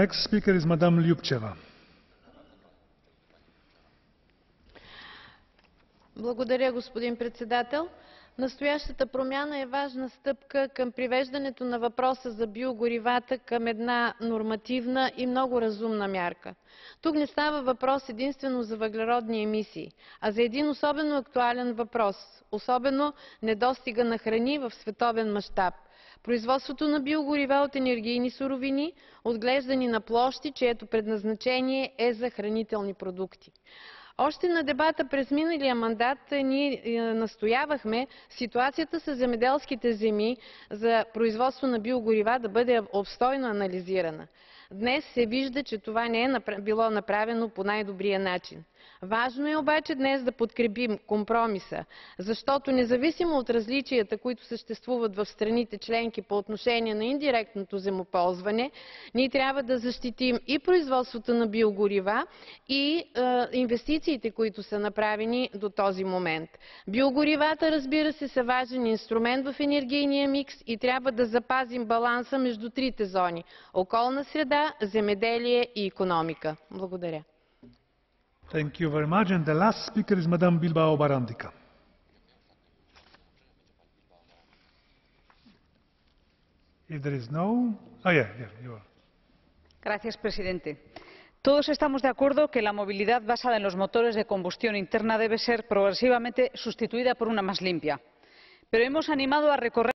Next speaker is Madame Любчева. Благодаря, господин председател. Настоящата промяна е важна стъпка към привеждането на въпроса за биогоривата към една нормативна и много разумна мярка. Тук не става въпрос единствено за въглеродни емисии, а за един особено актуален въпрос, особено недостига на храни в световен мащаб. Производството на биогорива от енергийни суровини, отглеждани на площи, чието предназначение е за хранителни продукти. Още на дебата през миналия мандат ние настоявахме ситуацията с земеделските земи за производство на биогорива да бъде обстойно анализирана. Днес се вижда, че това не е било направено по най-добрия начин. Важно е обаче днес да подкрепим компромиса, защото независимо от различията, които съществуват в страните членки по отношение на индиректното земеползване, ние трябва да защитим и производството на биогорива, и инвестициите, които са направени до този момент. Биогоривата, разбира се, са важен инструмент в енергийния микс и трябва да запазим баланса между трите зони – околна среда, земеделие и икономика. Благодаря. Thank you very much. And the last speaker is Madame Bilbao Barandica. If there is no... you are. Gracias, presidente. Todos estamos de acuerdo que la movilidad basada en los motores de combustión interna debe ser progresivamente sustituida por una más limpia. Pero hemos animado a recorrer